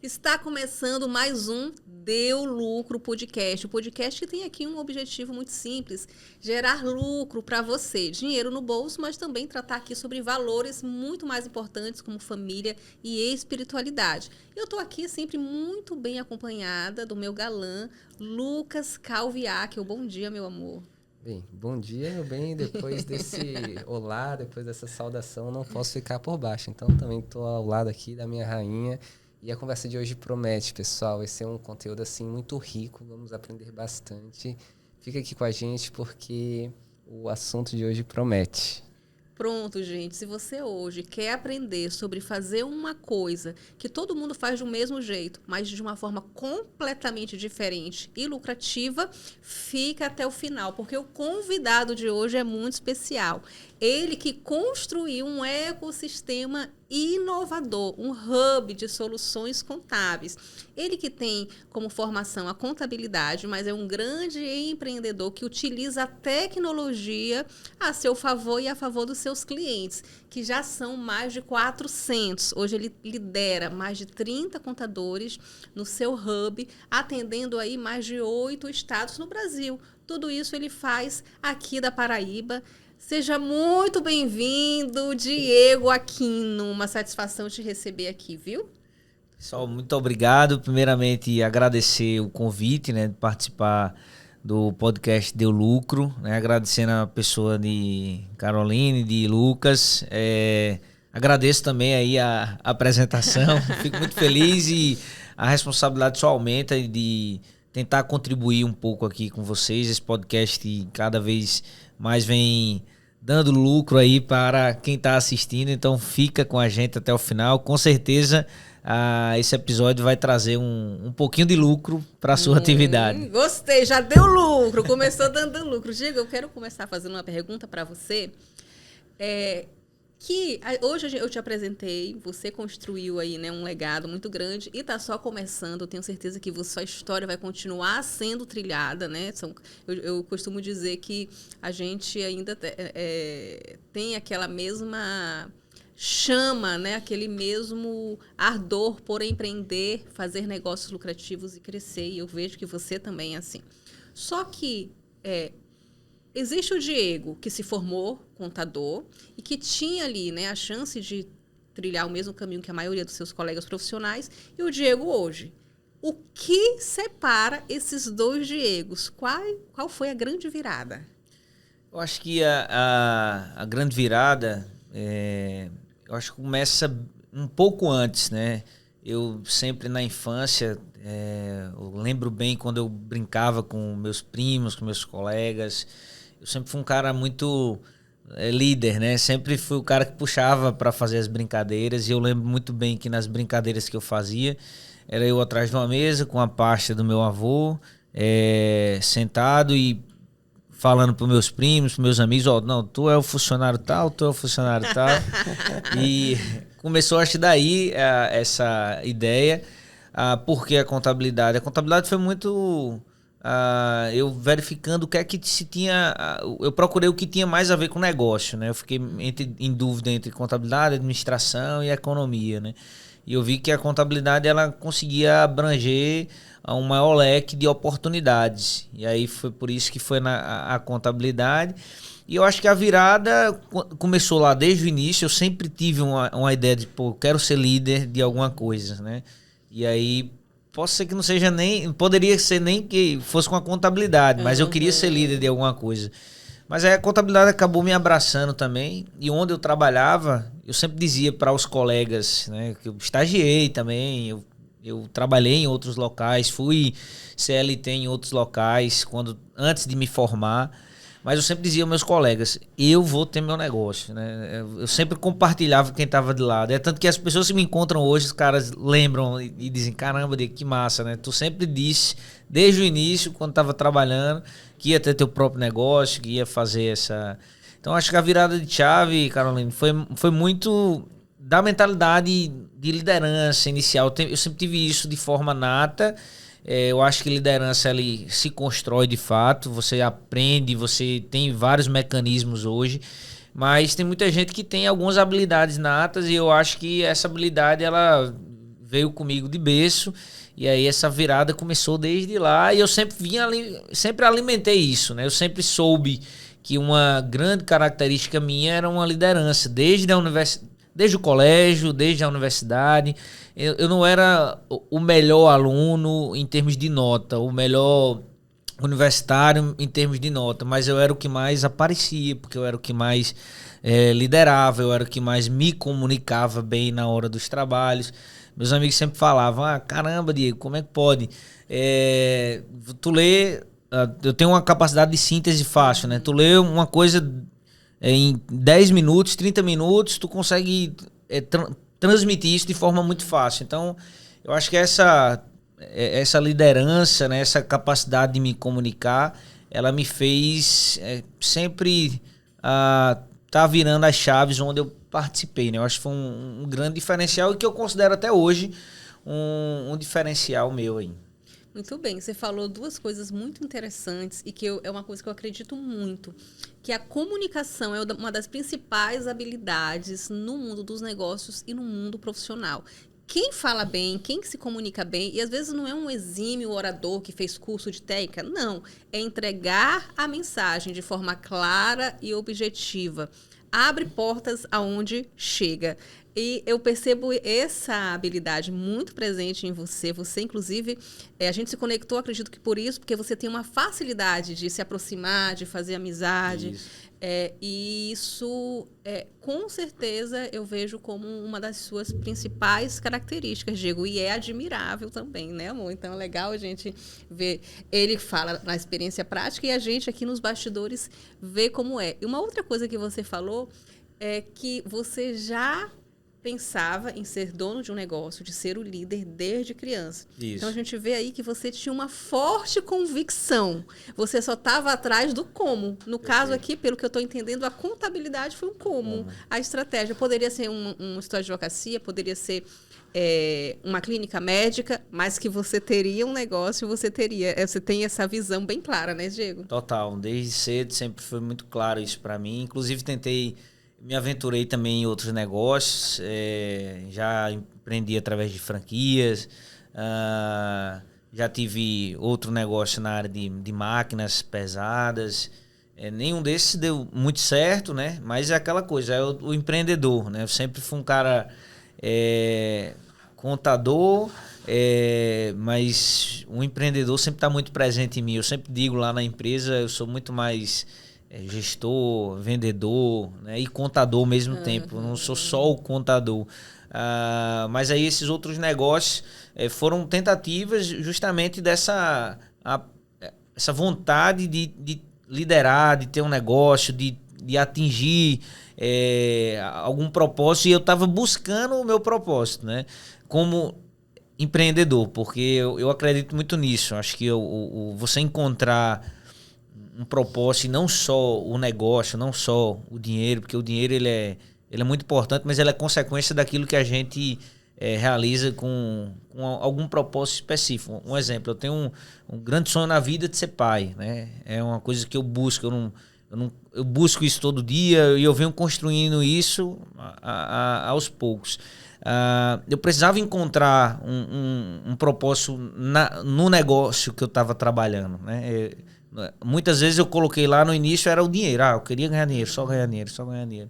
Está começando mais um Deu Lucro Podcast. O podcast que tem aqui um objetivo muito simples: gerar lucro para você, dinheiro no bolso, mas também tratar aqui sobre valores muito mais importantes como família e espiritualidade. Eu estou aqui sempre muito bem acompanhada do meu galã, Lucas Calviac. Bom dia, meu amor. Bem, bom dia, meu bem. Depois desse olá, depois dessa saudação, não posso ficar por baixo. Então, também estou ao lado aqui da minha rainha. E a conversa de hoje promete, pessoal. Vai ser um conteúdo assim muito rico. Vamos aprender bastante. Fica aqui com a gente porque o assunto de hoje promete. Pronto, gente. Se você hoje quer aprender sobre fazer uma coisa que todo mundo faz do mesmo jeito, mas de uma forma completamente diferente e lucrativa, fica até o final, porque o convidado de hoje é muito especial. Ele que construiu um ecossistema inovador, um hub de soluções contábeis. Ele que tem como formação a contabilidade, mas é um grande empreendedor que utiliza a tecnologia a seu favor e a favor dos seus clientes, que já são mais de 400. Hoje ele lidera mais de 30 contadores no seu hub, atendendo aí mais de 8 estados no Brasil. Tudo isso ele faz aqui da Paraíba. Seja muito bem-vindo, Diego Aquino. Uma satisfação te receber aqui, viu? Pessoal, muito obrigado. Primeiramente, agradecer o convite, né, de participar do podcast Deu Lucro, né, agradecendo a pessoa de Caroline, de Lucas. Agradeço também aí a apresentação. Fico muito feliz e a responsabilidade só aumenta de tentar contribuir um pouco aqui com vocês. Esse podcast cada vez mais vem dando lucro aí para quem está assistindo, então fica com a gente até o final. Com certeza esse episódio vai trazer um pouquinho de lucro para a sua atividade. Gostei, já deu lucro, começou dando lucro. Diego, eu quero começar fazendo uma pergunta para você. Que hoje eu te apresentei, você construiu aí, né, um legado muito grande e está só começando. Eu tenho certeza que sua história vai continuar sendo trilhada, né? Eu costumo dizer que a gente ainda tem aquela mesma chama, né, aquele mesmo ardor por empreender, fazer negócios lucrativos e crescer. E eu vejo que você também é assim. Só que existe o Diego, que se formou contador e que tinha ali, né, a chance de trilhar o mesmo caminho que a maioria dos seus colegas profissionais, e o Diego hoje. O que separa esses dois Diegos? Qual foi a grande virada? Eu acho que a grande virada, eu acho que começa um pouco antes, né? Eu sempre na infância, eu lembro bem quando eu brincava com meus primos, com meus colegas. Eu sempre fui um cara muito líder, né? Sempre fui o cara que puxava para fazer as brincadeiras. E eu lembro muito bem que nas brincadeiras que eu fazia, era eu atrás de uma mesa com a pasta do meu avô, sentado e falando para meus primos, para meus amigos: não, tu é o funcionário tal, tu é o funcionário tal. E começou, acho, daí essa ideia. Porque a contabilidade? A contabilidade foi muito... eu verificando o que é que se tinha... eu procurei o que tinha mais a ver com negócio, né? Eu fiquei em dúvida entre contabilidade, administração e economia, né? E eu vi que a contabilidade ela conseguia abranger um maior leque de oportunidades. E aí foi por isso que foi a contabilidade. E eu acho que a virada começou lá desde o início. Eu sempre tive uma ideia de, eu quero ser líder de alguma coisa, né? E aí... posso ser que não seja nem... poderia ser nem que fosse com a contabilidade, mas eu queria ser líder de alguma coisa. Mas aí a contabilidade acabou me abraçando também. E onde eu trabalhava, eu sempre dizia para os colegas, né, que eu estagiei também, eu trabalhei em outros locais, fui CLT em outros locais antes de me formar. Mas eu sempre dizia aos meus colegas, eu vou ter meu negócio, né? Eu sempre compartilhava com quem estava de lado. É tanto que as pessoas que me encontram hoje, os caras lembram e dizem: caramba, Diego, que massa, né? Tu sempre disse, desde o início, quando estava trabalhando, que ia ter teu próprio negócio, que ia fazer essa... Então, acho que a virada de chave, Caroline, foi muito da mentalidade de liderança inicial. Eu sempre tive isso de forma nata. Eu acho que liderança ali se constrói de fato, você aprende, você tem vários mecanismos hoje, mas tem muita gente que tem algumas habilidades natas e eu acho que essa habilidade ela veio comigo de berço. E aí essa virada começou desde lá. E eu sempre alimentei isso, né? Eu sempre soube que uma grande característica minha era uma liderança. Desde o colégio, desde a universidade. Eu não era o melhor aluno em termos de nota, o melhor universitário em termos de nota, mas eu era o que mais aparecia, porque eu era o que mais liderava, eu era o que mais me comunicava bem na hora dos trabalhos. Meus amigos sempre falavam, caramba, Diego, como é que pode? Tu lê, eu tenho uma capacidade de síntese fácil, né? Tu lê uma coisa em 10 minutos, 30 minutos, tu consegue transmitir isso de forma muito fácil. Então, eu acho que essa liderança, né, essa capacidade de me comunicar, ela me fez sempre tá virando as chaves onde eu participei, né? Eu acho que foi um grande diferencial e que eu considero até hoje um diferencial meu aí. Muito bem, você falou duas coisas muito interessantes e que é uma coisa que eu acredito muito, que a comunicação é uma das principais habilidades no mundo dos negócios e no mundo profissional. Quem fala bem, quem se comunica bem, e às vezes não é um exímio orador que fez curso de técnica, não. É entregar a mensagem de forma clara e objetiva. Abre portas aonde chega. E eu percebo essa habilidade muito presente em você. Você, inclusive, a gente se conectou, acredito que por isso, porque você tem uma facilidade de se aproximar, de fazer amizade. E isso, com certeza, eu vejo como uma das suas principais características, Diego. E é admirável também, né, amor? Então, é legal a gente ver. Ele fala na experiência prática e a gente aqui nos bastidores vê como é. E uma outra coisa que você falou é que você já pensava em ser dono de um negócio, de ser o líder desde criança. Isso. Então, a gente vê aí que você tinha uma forte convicção. Você só estava atrás do como. No caso aqui, pelo que eu estou entendendo, a contabilidade foi um como. A estratégia poderia ser um escritório de advocacia, poderia ser uma clínica médica, mas que você teria um negócio, você tem essa visão bem clara, né, Diego? Total. Desde cedo sempre foi muito claro isso para mim. Inclusive, me aventurei também em outros negócios, já empreendi através de franquias, já tive outro negócio na área de máquinas pesadas. Nenhum desses deu muito certo, né? Mas é aquela coisa, é o empreendedor, né? Eu sempre fui um cara contador, mas um empreendedor sempre está muito presente em mim. Eu sempre digo lá na empresa, eu sou muito mais gestor, vendedor, né, e contador ao mesmo tempo. Eu não sou só o contador. Mas aí esses outros negócios foram tentativas justamente essa vontade de liderar, de ter um negócio, de atingir algum propósito. E eu estava buscando o meu propósito, né, como empreendedor, porque eu acredito muito nisso. Acho que você encontrar um propósito, e não só o negócio, não só o dinheiro, porque o dinheiro ele é muito importante, mas ele é consequência daquilo que a gente realiza com algum propósito específico. Um exemplo, eu tenho um grande sonho na vida de ser pai, né? É uma coisa que eu busco, eu busco isso todo dia e eu venho construindo isso aos poucos. Eu precisava encontrar um propósito no negócio que eu estava trabalhando, né? Muitas vezes eu coloquei lá no início era o dinheiro. Eu queria ganhar dinheiro, só ganhar dinheiro, só ganhar dinheiro.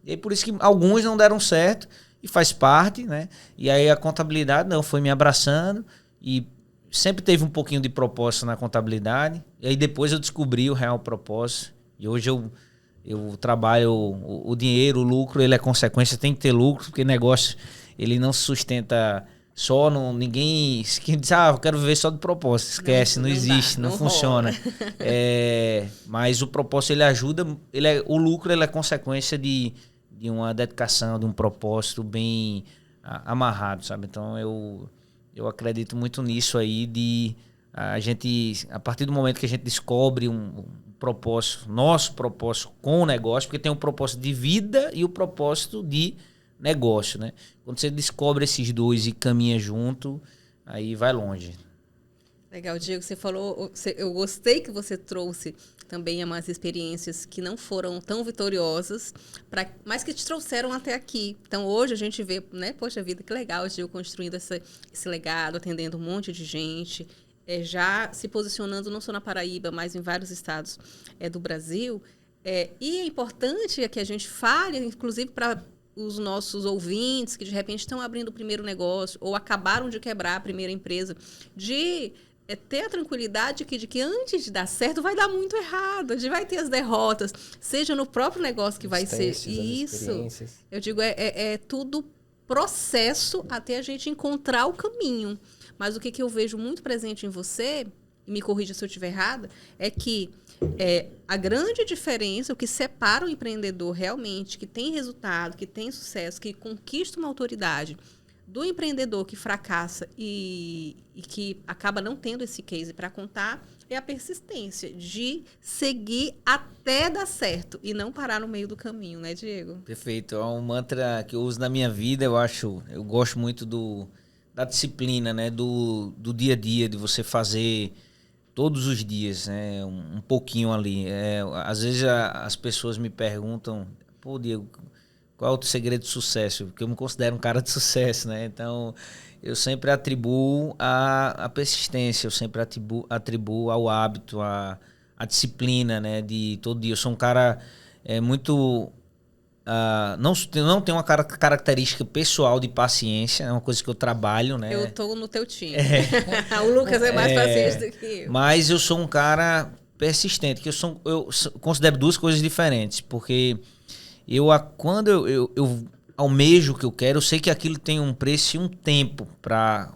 E aí por isso que alguns não deram certo e faz parte, né? E aí a contabilidade foi me abraçando e sempre teve um pouquinho de propósito na contabilidade. E aí depois eu descobri o real propósito. E hoje eu trabalho o dinheiro, o lucro, ele é consequência, tem que ter lucro, porque negócio ele não se sustenta só, ninguém quem diz, eu quero viver só de propósito, esquece, não existe, não funciona. Mas o propósito ele ajuda, o lucro ele é consequência de uma dedicação, de um propósito bem amarrado, sabe? Então eu acredito muito nisso aí de a partir do momento que a gente descobre um propósito, nosso propósito com o negócio, porque tem um propósito de vida e o propósito de negócio, né? Quando você descobre esses dois e caminha junto, aí vai longe. Legal, Diego, você falou, eu gostei que você trouxe também umas experiências que não foram tão vitoriosas, mas que te trouxeram até aqui. Então, hoje a gente vê, né, poxa vida, que legal o Diego construindo esse legado, atendendo um monte de gente, já se posicionando não só na Paraíba, mas em vários estados do Brasil. E é importante que a gente fale, inclusive para os nossos ouvintes que de repente estão abrindo o primeiro negócio ou acabaram de quebrar a primeira empresa, de ter a tranquilidade de que antes de dar certo vai dar muito errado, vai ter as derrotas, seja no próprio negócio que vai ser isso. Eu digo, é tudo processo até a gente encontrar o caminho. Mas o que eu vejo muito presente em você, e me corrija se eu estiver errada, é que a grande diferença, o que separa o empreendedor realmente, que tem resultado, que tem sucesso, que conquista uma autoridade, do empreendedor que fracassa e que acaba não tendo esse case para contar, é a persistência de seguir até dar certo e não parar no meio do caminho, né, Diego? Perfeito. É um mantra que eu uso na minha vida, eu gosto muito da disciplina, né, do dia a dia, de você fazer todos os dias, né, um pouquinho ali. Às vezes as pessoas me perguntam, pô, Diego, qual é o teu segredo de sucesso? Porque eu me considero um cara de sucesso, né? Então, eu sempre atribuo a persistência, eu sempre atribuo ao hábito, a disciplina, né? De todo dia. Eu sou um cara muito... não tenho uma característica pessoal de paciência, é uma coisa que eu trabalho, né? Eu tô no teu time. O Lucas é mais paciente do que eu. Mas eu sou um cara persistente, que eu considero duas coisas diferentes, porque... quando eu almejo o que eu quero, eu sei que aquilo tem um preço e um tempo para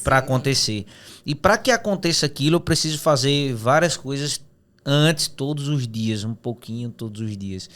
acontecer. E para que aconteça aquilo, eu preciso fazer várias coisas antes, todos os dias, um pouquinho todos os dias.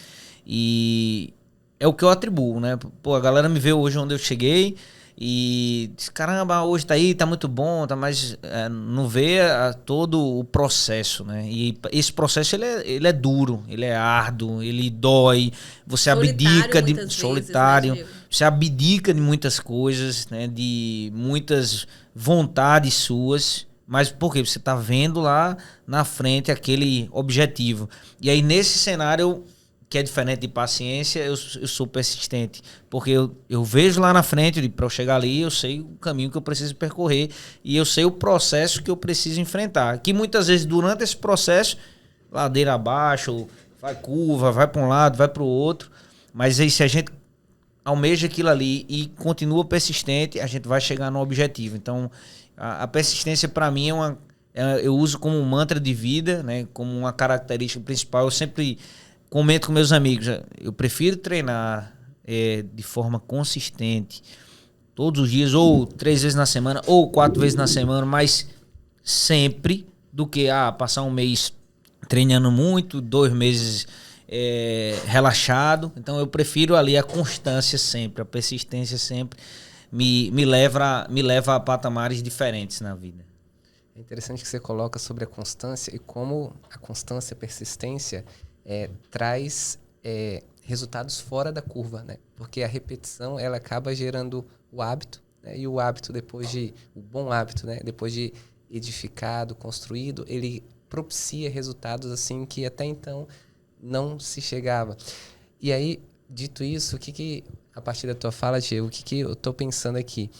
E é o que eu atribuo, né? Pô, a galera me vê hoje onde eu cheguei e diz, caramba, hoje tá aí, tá muito bom, tá, mas não vê todo o processo, né? E esse processo ele é duro, ele é árduo, ele dói, você abdica de solitário, né, você abdica de muitas coisas, né? De muitas vontades suas, mas por quê? Você tá vendo lá na frente aquele objetivo. E aí nesse cenário que é diferente de paciência, eu sou persistente. Porque eu vejo lá na frente, para eu chegar ali, eu sei o caminho que eu preciso percorrer e eu sei o processo que eu preciso enfrentar. Que muitas vezes, durante esse processo, ladeira abaixo, vai curva, vai para um lado, vai para o outro. Mas aí, se a gente almeja aquilo ali e continua persistente, a gente vai chegar no objetivo. Então, a persistência, para mim, eu uso como um mantra de vida, né? Como uma característica principal. Eu sempre... comento com meus amigos, eu prefiro treinar de forma consistente, todos os dias, ou 3 vezes na semana, ou 4 vezes na semana, mas sempre, do que passar um mês treinando muito, 2 meses relaxado. Então eu prefiro ali a constância sempre, a persistência sempre me leva a patamares diferentes na vida. É interessante que você coloca sobre a constância e como a constância, a persistência traz resultados fora da curva, né? Porque a repetição ela acaba gerando o hábito, né? E o hábito o bom hábito, né? Depois de edificado, construído, ele propicia resultados assim que até então não se chegava. E aí, dito isso, a partir da tua fala, Diego, o que eu estou pensando aqui?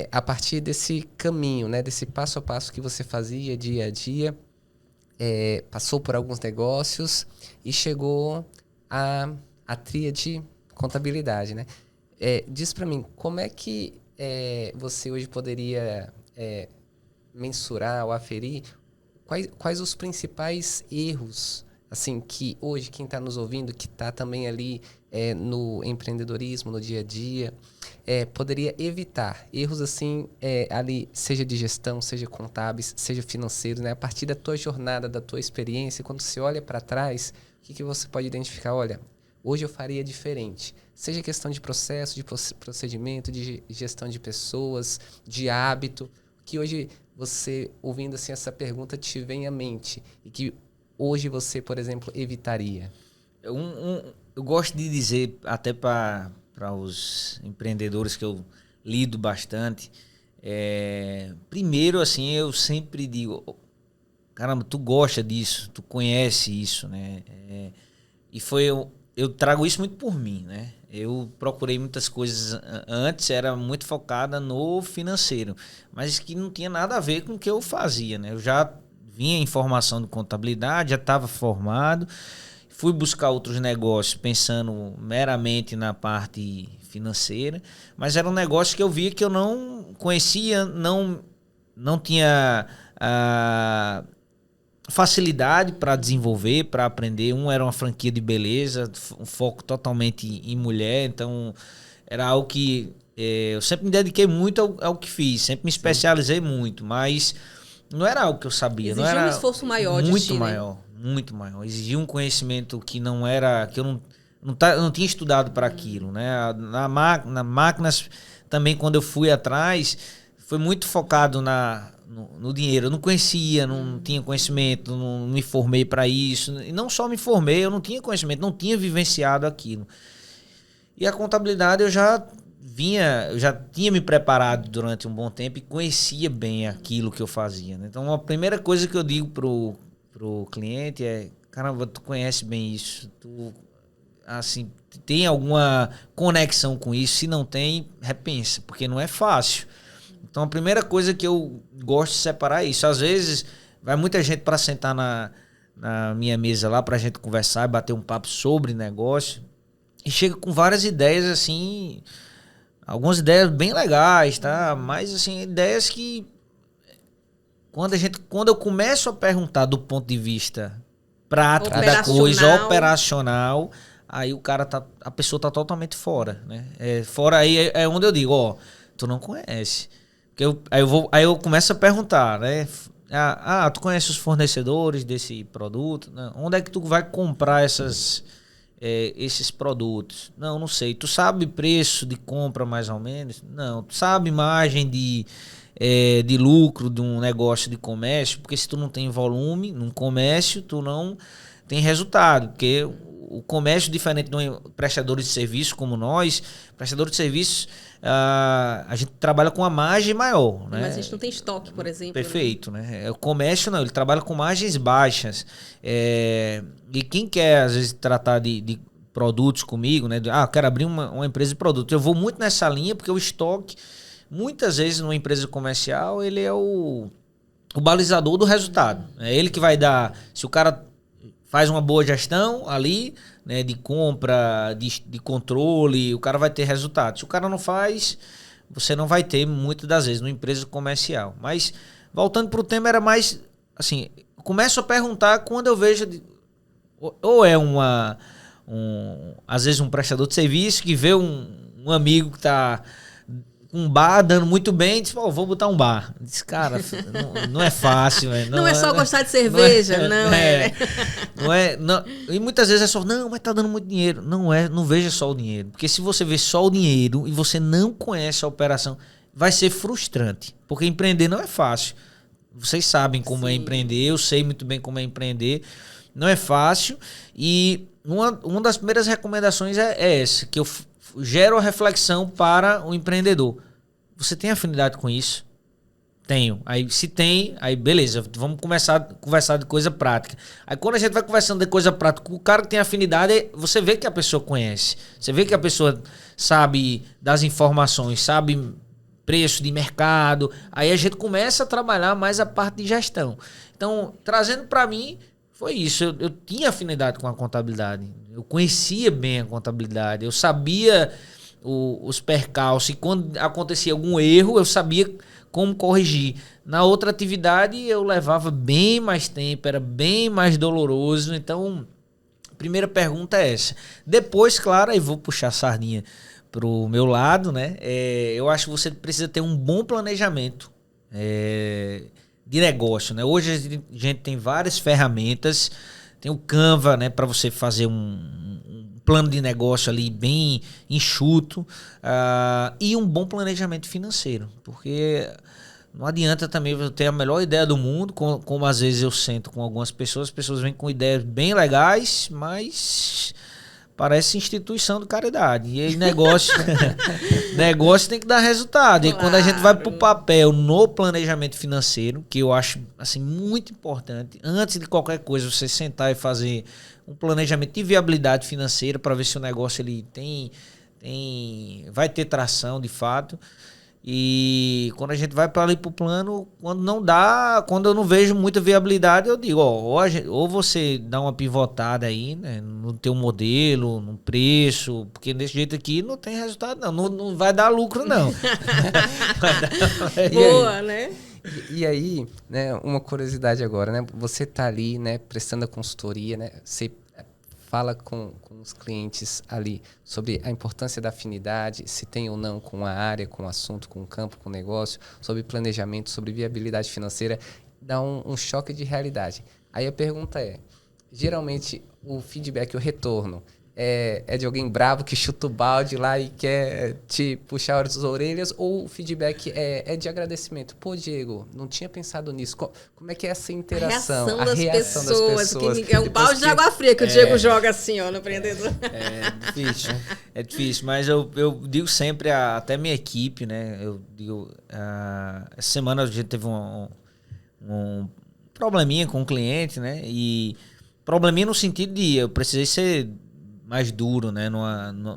A partir desse caminho, né? Desse passo a passo que você fazia dia a dia, passou por alguns negócios e chegou à tríade contabilidade, né? Diz para mim, como é que você hoje poderia mensurar ou aferir quais os principais erros, assim, que hoje quem está nos ouvindo, que está também ali no empreendedorismo, no dia a dia, poderia evitar erros assim ali, seja de gestão, seja contábeis, seja financeiros, né? A partir da tua jornada, da tua experiência, quando você olha para trás, o que você pode identificar? Olha, hoje eu faria diferente. Seja questão de processo, de procedimento, de gestão de pessoas, de hábito, que hoje você, ouvindo assim essa pergunta, te vem à mente e que hoje você, por exemplo, evitaria? Eu gosto de dizer, até para os empreendedores que eu lido bastante, Primeiro, assim, eu sempre digo, caramba, tu gosta disso, tu conhece isso, né? E eu trago isso muito por mim, né? Eu procurei muitas coisas antes, era muito focada no financeiro, mas que não tinha nada a ver com o que eu fazia, né? Eu já vinha em formação de contabilidade, já estava formado, fui buscar outros negócios pensando meramente na parte financeira, mas era um negócio que eu via que eu não conhecia, não tinha facilidade para desenvolver, para aprender. Um era uma franquia de beleza, um foco totalmente em mulher, então era algo que eu sempre me dediquei muito ao que fiz, sempre me especializei muito, mas não era algo que eu sabia. Exigia não era um esforço maior de muito ti, maior, né? muito maior. Exigia um conhecimento que não era, que eu não tinha estudado para aquilo, né? Na máquinas também, quando eu fui atrás, foi muito focado no dinheiro. Eu não conhecia, não tinha conhecimento, não me formei para isso. E não só me formei, eu não tinha conhecimento, não tinha vivenciado aquilo. E a contabilidade eu já tinha me preparado durante um bom tempo e conhecia bem aquilo que eu fazia, né? Então, a primeira coisa que eu digo pro cliente é: caramba, tu conhece bem isso, tu assim, tem alguma conexão com isso? Se não tem, repensa, porque não é fácil. Então, a primeira coisa que eu gosto de separar é isso. Às vezes, vai muita gente para sentar na minha mesa lá, para a gente conversar e bater um papo sobre negócio, e chega com várias ideias, assim, algumas ideias bem legais, tá? Mas, assim, ideias que, quando eu começo a perguntar do ponto de vista prático da coisa, operacional, aí a pessoa tá totalmente fora, né? Fora aí é onde eu digo, ó, tu não conhece. Aí eu começo a perguntar, né? Tu conhece os fornecedores desse produto? Não. Onde é que tu vai comprar esses produtos? Não sei. Tu sabe preço de compra mais ou menos? Não. Tu sabe margem de lucro de um negócio de comércio? Porque se tu não tem volume num comércio, tu não tem resultado. Porque o comércio, diferente de um prestador de serviço como nós, prestador de serviços, a gente trabalha com uma margem maior, né? Mas a gente não tem estoque, por exemplo. Perfeito, né? O comércio não, ele trabalha com margens baixas. E quem quer, às vezes, tratar de produtos comigo, né? Eu quero abrir uma empresa de produtos. Eu vou muito nessa linha porque o estoque, muitas vezes, numa empresa comercial, ele é o balizador do resultado. É ele que vai dar. Se o cara faz uma boa gestão ali, né, de compra, de controle, o cara vai ter resultado. Se o cara não faz, você não vai ter, muitas das vezes, numa empresa comercial. Mas, voltando para o tema, era mais, assim, começo a perguntar quando eu vejo, ou é às vezes um prestador de serviço que vê um amigo que está um bar dando muito bem, diz, vou botar um bar. Diz, cara, não é fácil. Não é só gostar de cerveja, não é. E muitas vezes é só, mas tá dando muito dinheiro. Não veja só o dinheiro. Porque se você vê só o dinheiro e você não conhece a operação, vai ser frustrante. Porque empreender não é fácil. Vocês sabem como é empreender, eu sei muito bem como é empreender. Não é fácil. E uma das primeiras recomendações é essa, que eu gero a reflexão para o empreendedor. Você tem afinidade com isso? Tenho. Aí se tem, aí beleza, vamos começar a conversar de coisa prática. Aí quando a gente vai conversando de coisa prática, o cara que tem afinidade, você vê que a pessoa conhece. Você vê que a pessoa sabe das informações, sabe preço de mercado. Aí a gente começa a trabalhar mais a parte de gestão. Então, trazendo para mim, foi isso. Eu tinha afinidade com a contabilidade. Eu conhecia bem a contabilidade. Eu sabia os percalços. E quando acontecia algum erro, eu sabia como corrigir. Na outra atividade, eu levava bem mais tempo. Era bem mais doloroso. Então, a primeira pergunta é essa. Depois, claro, aí vou puxar a sardinha pro meu lado, né? Eu acho que você precisa ter um bom planejamento de negócio, né? Hoje a gente tem várias ferramentas, tem o Canva, né, para você fazer um plano de negócio ali bem enxuto, e um bom planejamento financeiro, porque não adianta também eu ter a melhor ideia do mundo, como às vezes eu sento com algumas pessoas, as pessoas vêm com ideias bem legais, mas parece instituição de caridade. E aí negócio, negócio tem que dar resultado. Claro. E quando a gente vai para o papel no planejamento financeiro, que eu acho assim, muito importante, antes de qualquer coisa, você sentar e fazer um planejamento de viabilidade financeira para ver se o negócio ele vai ter tração de fato. E quando a gente vai para ali pro plano, quando não dá, quando eu não vejo muita viabilidade, eu digo, ou você dá uma pivotada aí, né, no teu modelo, no preço, porque desse jeito aqui não tem resultado não vai dar lucro não. Boa, né? E aí, né, uma curiosidade agora, né, você tá ali, né, prestando a consultoria, né, você fala com os clientes ali sobre a importância da afinidade, se tem ou não com a área, com o assunto, com o campo, com o negócio, sobre planejamento, sobre viabilidade financeira, dá um choque de realidade. Aí a pergunta é, geralmente o feedback, o retorno, é de alguém bravo que chuta o balde lá e quer te puxar as orelhas, ou o feedback é de agradecimento? Pô, Diego, não tinha pensado nisso. Como é que é essa interação? A reação das pessoas. Que é um balde de água fria que o Diego joga assim, ó, no empreendedor. É difícil, mas eu digo sempre, até minha equipe, né? Eu digo, essa semana a gente teve um probleminha com o cliente, né? E probleminha no sentido de eu precisei ser mais duro, né?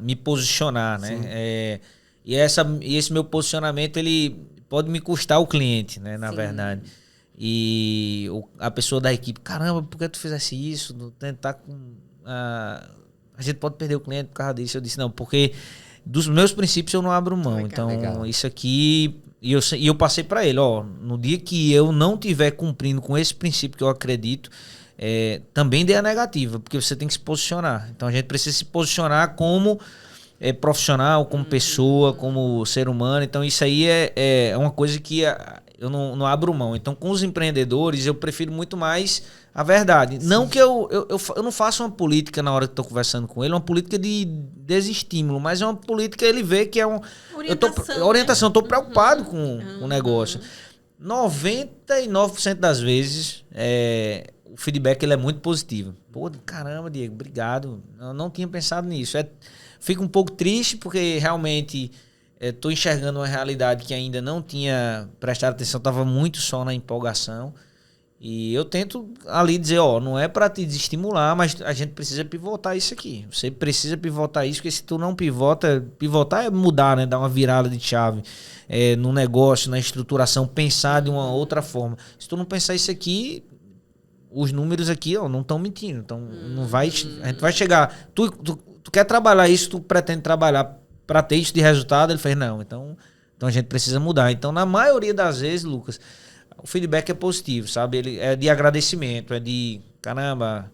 Me posicionar, né? E esse meu posicionamento, ele pode me custar o cliente, né? Na verdade. E a pessoa da equipe, caramba, por que tu fizesse isso? Tentar com... a gente pode perder o cliente por causa disso. Eu disse, não, porque dos meus princípios eu não abro mão. Então, legal. Isso aqui... E eu passei para ele, no dia que eu não estiver cumprindo com esse princípio que eu acredito, também dê a negativa, porque você tem que se posicionar. Então a gente precisa se posicionar como profissional, como pessoa, como ser humano. Então isso aí é uma coisa que eu não abro mão. Então com os empreendedores eu prefiro muito mais a verdade. Sim. Não que eu não faço uma política na hora que estou conversando com ele, uma política de desestímulo, mas é uma política, ele vê que é orientação. Eu estou preocupado com o negócio. 99% das vezes o feedback ele é muito positivo. Pô, caramba, Diego, obrigado. Eu não tinha pensado nisso. Fico um pouco triste porque realmente estou enxergando uma realidade que ainda não tinha prestado atenção, estava muito só na empolgação. E eu tento ali dizer, não é para te desestimular, mas a gente precisa pivotar isso aqui. Você precisa pivotar isso, porque se tu não pivotar é mudar, né? Dar uma virada de chave no negócio, na estruturação, pensar de uma outra forma. Se tu não pensar isso aqui, os números aqui não estão mentindo. Então não vai, a gente vai chegar. Tu quer trabalhar isso, tu pretende trabalhar para ter isso de resultado? Ele fez, não. Então a gente precisa mudar. Então, na maioria das vezes, Lucas, o feedback é positivo, sabe? Ele é de agradecimento, é de caramba.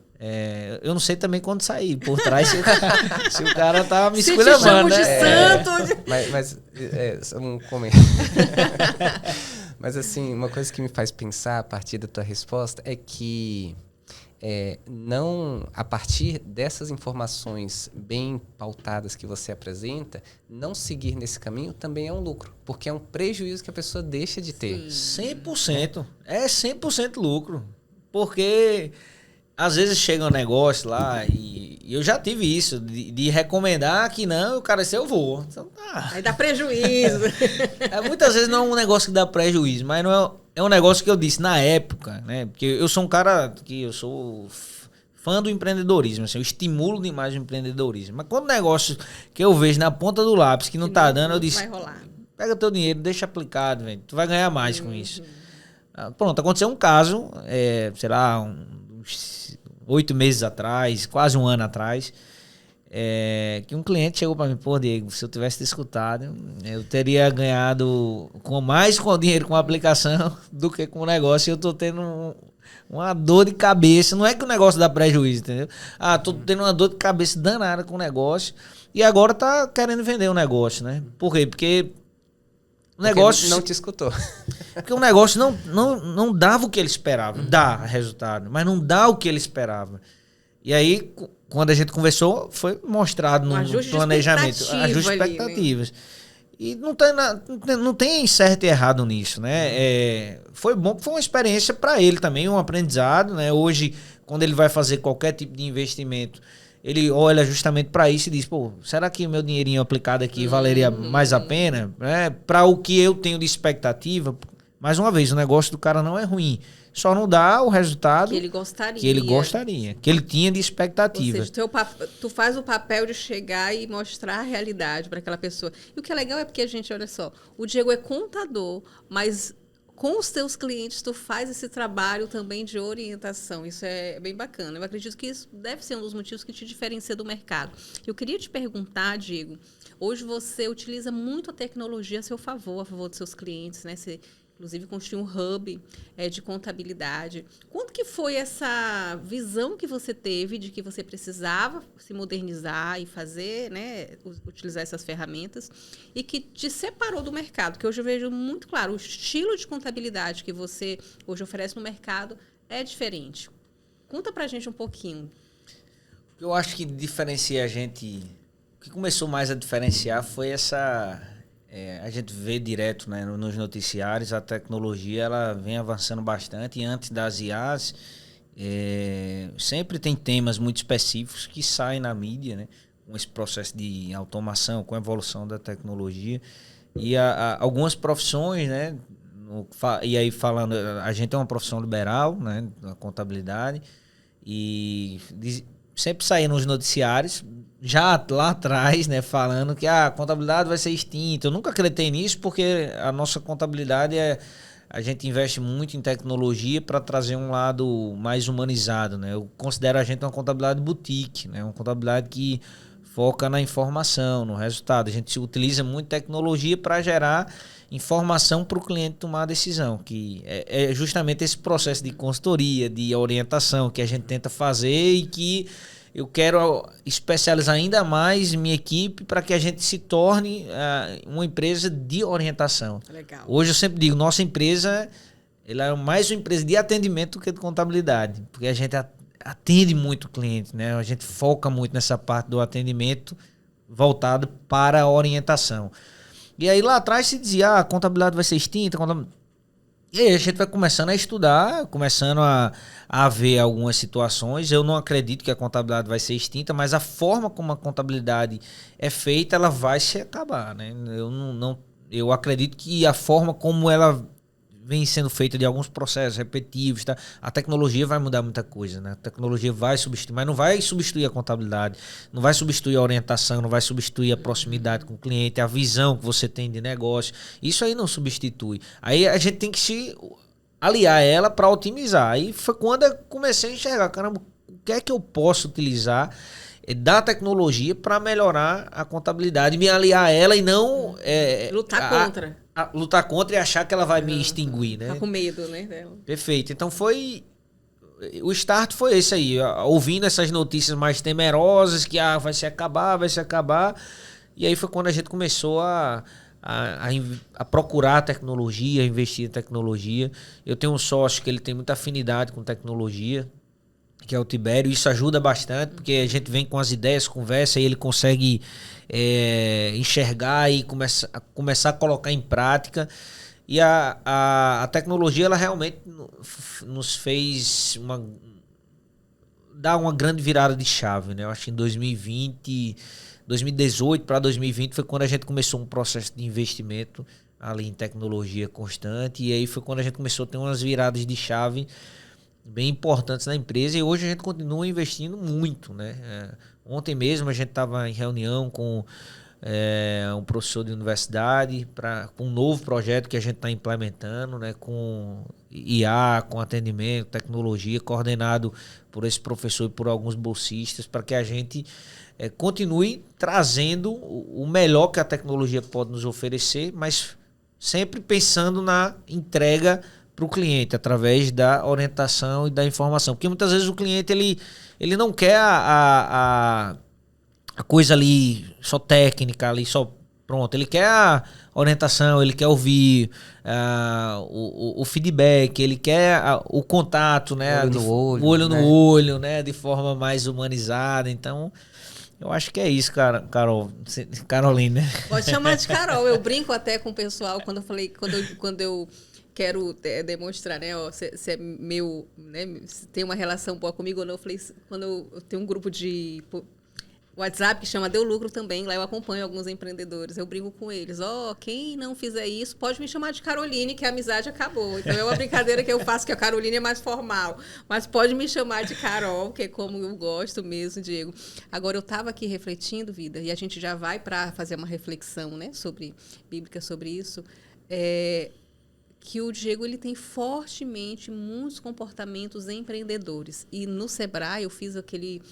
Eu não sei também quando sair por trás se o cara tá me esculhambando, né? Mas um comentário. Mas assim, uma coisa que me faz pensar a partir da tua resposta é que não, a partir dessas informações bem pautadas que você apresenta, não seguir nesse caminho também é um lucro, porque é um prejuízo que a pessoa deixa de ter. 100%. É 100% lucro. Porque às vezes chega um negócio lá e eu já tive isso, de recomendar que não, o cara disse, eu vou. Então, aí dá prejuízo. Muitas vezes não é um negócio que dá prejuízo, mas não é um negócio que eu disse na época, né? Porque eu sou um cara que eu sou fã do empreendedorismo, assim, eu estimulo demais o empreendedorismo. Mas quando o negócio que eu vejo na ponta do lápis que não tá dando, eu disse, vai rolar. Pega teu dinheiro, deixa aplicado, velho. Tu vai ganhar mais com isso. Pronto, aconteceu um caso, sei lá, uns 8 meses atrás, quase um ano atrás, que um cliente chegou para mim, pô, Diego, se eu tivesse te escutado, eu teria ganhado mais com o dinheiro com a aplicação do que com o negócio. E eu tô tendo uma dor de cabeça. Não é que o negócio dá prejuízo, entendeu? Tô tendo uma dor de cabeça danada com o negócio e agora tá querendo vender o negócio, né? Por quê? Porque o negócio não te escutou. Porque o negócio não dava o que ele esperava. Dá resultado, mas não dá o que ele esperava. E aí, quando a gente conversou, foi mostrado no planejamento. Ajuste de expectativas. E não tem certo e errado nisso, né? Foi bom, foi uma experiência para ele também, um aprendizado, né? Hoje, quando ele vai fazer qualquer tipo de investimento, ele olha justamente para isso e diz, pô, será que o meu dinheirinho aplicado aqui valeria mais a pena? Para o que eu tenho de expectativa, mais uma vez, o negócio do cara não é ruim. Só não dá o resultado que ele gostaria, que ele tinha de expectativa. Ou seja, tu faz o papel de chegar e mostrar a realidade para aquela pessoa. E o que é legal é porque, gente, olha só, o Diego é contador, mas com os teus clientes tu faz esse trabalho também de orientação. Isso é bem bacana. Eu acredito que isso deve ser um dos motivos que te diferencia do mercado. Eu queria te perguntar, Diego, hoje você utiliza muito a tecnologia a seu favor, a favor dos seus clientes, né? Você inclusive construir um hub de contabilidade. Quando que foi essa visão que você teve de que você precisava se modernizar e fazer, né, utilizar essas ferramentas e que te separou do mercado? Porque hoje eu vejo muito claro, o estilo de contabilidade que você hoje oferece no mercado é diferente. Conta pra gente um pouquinho. Eu acho que diferencia a gente... O que começou mais a diferenciar foi essa... a gente vê direto, né, nos noticiários, a tecnologia ela vem avançando bastante e antes das IAs sempre tem temas muito específicos que saem na mídia, né, com esse processo de automação, com a evolução da tecnologia e algumas profissões, né, e aí falando, a gente é uma profissão liberal, né, a contabilidade, e sempre saem nos noticiários já lá atrás, né, falando que a contabilidade vai ser extinta. Eu nunca acreditei nisso porque a nossa contabilidade a gente investe muito em tecnologia para trazer um lado mais humanizado, né? Eu considero a gente uma contabilidade boutique, né? Uma contabilidade que foca na informação, no resultado. A gente utiliza muito tecnologia para gerar informação para o cliente tomar a decisão, que é justamente esse processo de consultoria, de orientação que a gente tenta fazer e que eu quero especializar ainda mais minha equipe para que a gente se torne uma empresa de orientação. Legal. Hoje eu sempre digo, nossa empresa ela é mais uma empresa de atendimento do que de contabilidade, porque a gente atende muito o cliente, né? A gente foca muito nessa parte do atendimento voltado para a orientação. E aí lá atrás se dizia, a contabilidade vai ser extinta, E aí a gente vai começando a estudar, começando a ver algumas situações. Eu não acredito que a contabilidade vai ser extinta, mas a forma como a contabilidade é feita, ela vai se acabar, né? Eu acredito que a forma como ela vem sendo feita de alguns processos repetitivos, tá? A tecnologia vai mudar muita coisa, né? A tecnologia vai substituir, mas não vai substituir a contabilidade, não vai substituir a orientação, não vai substituir a proximidade com o cliente, a visão que você tem de negócio. Isso aí não substitui. Aí a gente tem que se aliar a ela para otimizar. Aí foi quando eu comecei a enxergar, caramba, o que é que eu posso utilizar da tecnologia para melhorar a contabilidade, me aliar a ela e não... lutar contra e achar que ela vai me extinguir, né? Tá com medo, né, dela. Perfeito. Então o start foi esse aí, ouvindo essas notícias mais temerosas, que vai se acabar. E aí foi quando a gente começou a procurar tecnologia, a investir em tecnologia. Eu tenho um sócio que ele tem muita afinidade com tecnologia, que é o Tibério. Isso ajuda bastante, porque a gente vem com as ideias, conversa, e ele consegue enxergar e começar a colocar em prática. E a tecnologia, ela realmente nos fez dar uma grande virada de chave, né? Eu acho que em 2018 para 2020 foi quando a gente começou um processo de investimento ali em tecnologia constante. E aí foi quando a gente começou a ter umas viradas de chave bem importantes na empresa, e hoje a gente continua investindo muito, né? Ontem mesmo a gente estava em reunião com um professor de universidade com um novo projeto que a gente está implementando, né? Com IA, com atendimento, tecnologia, coordenado por esse professor e por alguns bolsistas, para que a gente continue trazendo o melhor que a tecnologia pode nos oferecer, mas sempre pensando na entrega para o cliente, através da orientação e da informação. Porque muitas vezes o cliente ele não quer a coisa ali só técnica, ali só pronto. Ele quer a orientação, ele quer ouvir o feedback, ele quer o contato, né? O olho no olho, né? De forma mais humanizada. Então, eu acho que é isso, cara, Caroline, né? Pode chamar de Carol. Eu brinco até com o pessoal quando eu quero demonstrar, né? Se é meu, né? Se tem uma relação boa comigo ou não. Eu falei, quando eu tenho um grupo de WhatsApp que chama Deu Lucro também, lá eu acompanho alguns empreendedores, eu brinco com eles. Quem não fizer isso, pode me chamar de Caroline, que a amizade acabou. Então é uma brincadeira que eu faço, que a Caroline é mais formal. Mas pode me chamar de Carol, que é como eu gosto mesmo, Diego. Agora, eu estava aqui refletindo, Vida, e a gente já vai para fazer uma reflexão, né, bíblica sobre isso, que o Diego ele tem fortemente muitos comportamentos empreendedores. E no Sebrae eu fiz aquele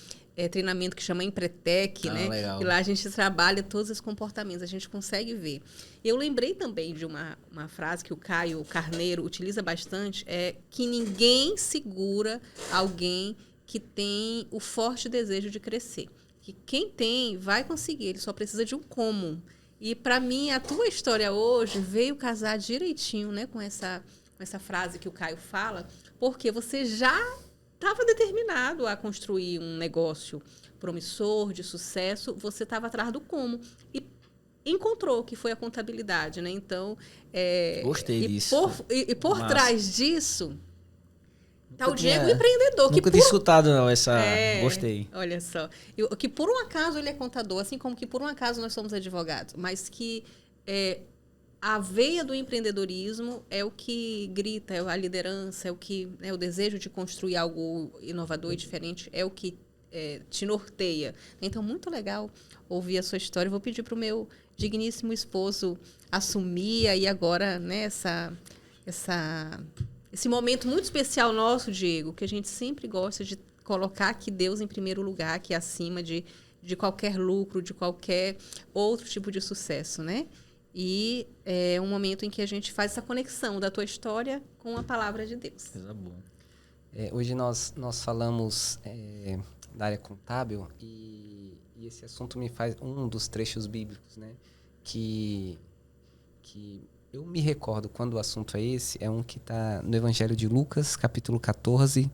treinamento que chama Empretec, né? Legal. E lá a gente trabalha todos os comportamentos, a gente consegue ver. Eu lembrei também de uma frase que o Caio Carneiro utiliza bastante, que ninguém segura alguém que tem o forte desejo de crescer. Que quem tem vai conseguir, ele só precisa de um como. E, para mim, a tua história hoje veio casar direitinho, né, com essa frase que o Caio fala, porque você já estava determinado a construir um negócio promissor, de sucesso, você estava atrás do como. E encontrou, que foi a contabilidade, né? Então, gostei disso. Por trás disso, tá o Diego empreendedor. Nunca tinha escutado, não, essa... Gostei. Olha só. Que por um acaso ele é contador, assim como que por um acaso nós somos advogados, mas que a veia do empreendedorismo é o que grita, é a liderança, é o desejo de construir algo inovador e diferente, é o que te norteia. Então, muito legal ouvir a sua história. Vou pedir para o meu digníssimo esposo assumir aí agora, né, esse momento muito especial nosso, Diego, que a gente sempre gosta de colocar aqui Deus em primeiro lugar, que é acima de qualquer lucro, de qualquer outro tipo de sucesso, né? E é um momento em que a gente faz essa conexão da tua história com a palavra de Deus. Coisa boa. Hoje nós falamos da área contábil e esse assunto me faz um dos trechos bíblicos, né? Que eu me recordo quando o assunto é esse, é um que está no Evangelho de Lucas, capítulo 14,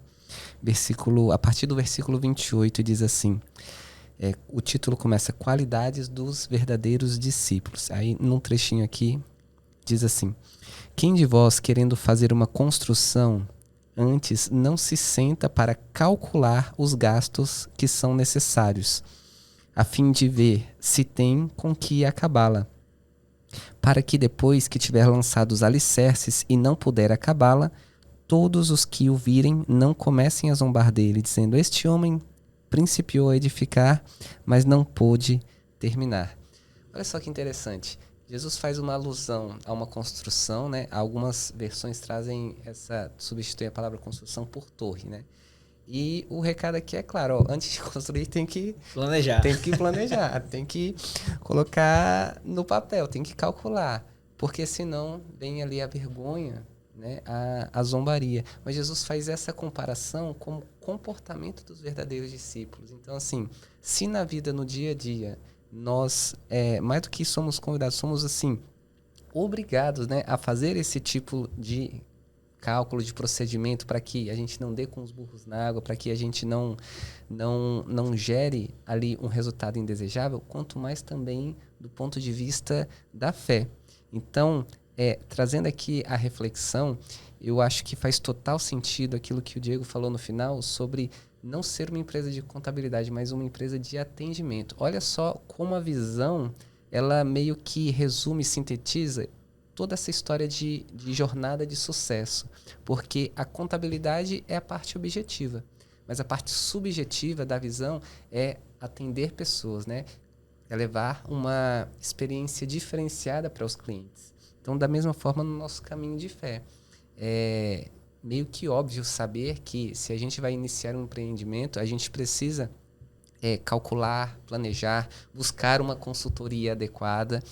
a partir do versículo 28, e diz assim, o título começa, Qualidades dos verdadeiros discípulos. Aí, num trechinho aqui, diz assim, quem de vós, querendo fazer uma construção, antes não se senta para calcular os gastos que são necessários, a fim de ver se tem com que acabá-la, para que depois que tiver lançado os alicerces e não puder acabá-la, todos os que o virem não comecem a zombar dele, dizendo, este homem principiou a edificar, mas não pôde terminar. Olha só que interessante. Jesus faz uma alusão a uma construção, né? Algumas versões substituem a palavra construção por torre, né? E o recado aqui é claro, antes de construir tem que planejar, tem que colocar no papel, tem que calcular, porque senão vem ali a vergonha, né, a zombaria. Mas Jesus faz essa comparação com o comportamento dos verdadeiros discípulos. Então, assim, se na vida, no dia a dia, nós, mais do que somos convidados, somos, assim, obrigados, né, a fazer esse tipo de cálculo, de procedimento, para que a gente não dê com os burros na água, para que a gente não gere ali um resultado indesejável, quanto mais também do ponto de vista da fé. Então, trazendo aqui a reflexão, eu acho que faz total sentido aquilo que o Diego falou no final sobre não ser uma empresa de contabilidade, mas uma empresa de atendimento. Olha só como a visão, ela meio que resume, sintetiza toda essa história de jornada de sucesso. Porque a contabilidade é a parte objetiva, mas a parte subjetiva da visão é atender pessoas, né? É levar uma experiência diferenciada para os clientes. Então, da mesma forma, no nosso caminho de fé, é meio que óbvio saber que se a gente vai iniciar um empreendimento, a gente precisa calcular, planejar, buscar uma consultoria adequada.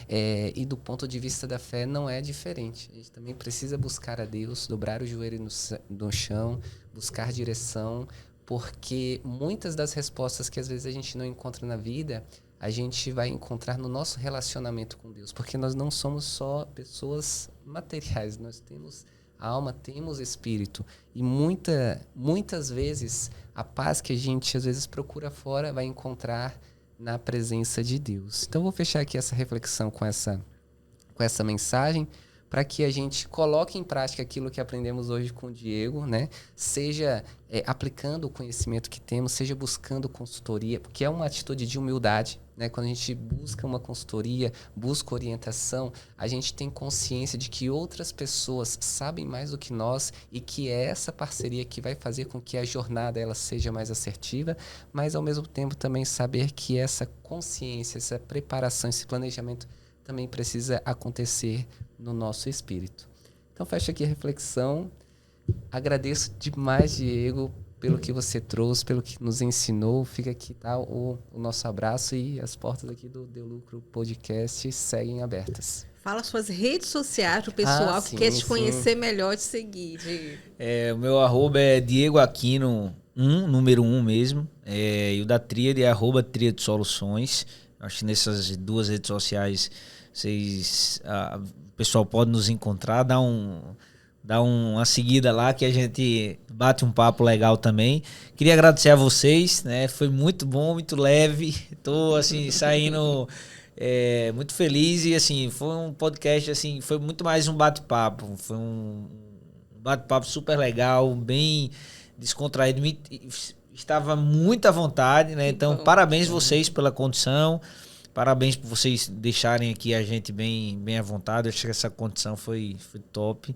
E do ponto de vista da fé não é diferente. A gente também precisa buscar a Deus, dobrar o joelho no chão, buscar direção, porque muitas das respostas que às vezes a gente não encontra na vida, a gente vai encontrar no nosso relacionamento com Deus, porque nós não somos só pessoas materiais, nós temos alma, temos espírito, e muitas vezes a paz que a gente às vezes procura fora vai encontrar na presença de Deus. Então vou fechar aqui essa reflexão com essa mensagem, para que a gente coloque em prática aquilo que aprendemos hoje com o Diego, né? Seja aplicando o conhecimento que temos, seja buscando consultoria, porque é uma atitude de humildade, né? Quando a gente busca uma consultoria, busca orientação, a gente tem consciência de que outras pessoas sabem mais do que nós e que é essa parceria que vai fazer com que a jornada ela seja mais assertiva, mas ao mesmo tempo também saber que essa consciência, essa preparação, esse planejamento também precisa acontecer no nosso espírito. Então fecha aqui a reflexão. Agradeço demais, Diego, pelo que você trouxe, pelo que nos ensinou. Fica aqui, tá, o nosso abraço, e as portas aqui do Deu Lucro Podcast seguem abertas. Fala suas redes sociais pro pessoal que quer te conhecer melhor, te seguir. O meu arroba é Diego Aquino 1, número 1 mesmo. E o da Tríade é @Tríade Soluções. Acho que nessas duas redes sociais o pessoal pode nos encontrar, dá uma seguida lá que a gente bate um papo legal também. Queria agradecer a vocês, né? Foi muito bom, muito leve. Tô assim saindo muito feliz e assim foi um podcast assim, foi muito mais um bate-papo. Foi um bate-papo super legal, bem descontraído. Estava muito à vontade, né? Então parabéns vocês pela condição. Parabéns por vocês deixarem aqui a gente bem à vontade. Eu acho que essa condição foi top.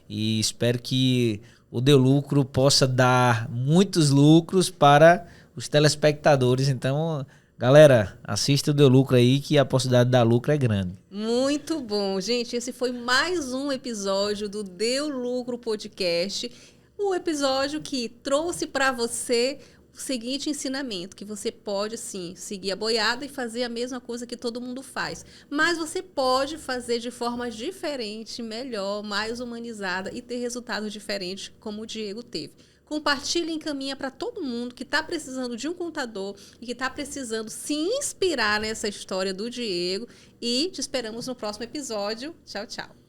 E espero que o Deu Lucro possa dar muitos lucros para os telespectadores. Então, galera, assista o Deu Lucro aí, que a possibilidade de dar lucro é grande. Muito bom. Gente, esse foi mais um episódio do Deu Lucro Podcast. O episódio que trouxe para você o seguinte ensinamento, que você pode, sim, seguir a boiada e fazer a mesma coisa que todo mundo faz. Mas você pode fazer de forma diferente, melhor, mais humanizada e ter resultados diferentes, como o Diego teve. Compartilha e encaminha para todo mundo que está precisando de um contador e que está precisando se inspirar nessa história do Diego. E te esperamos no próximo episódio. Tchau, tchau.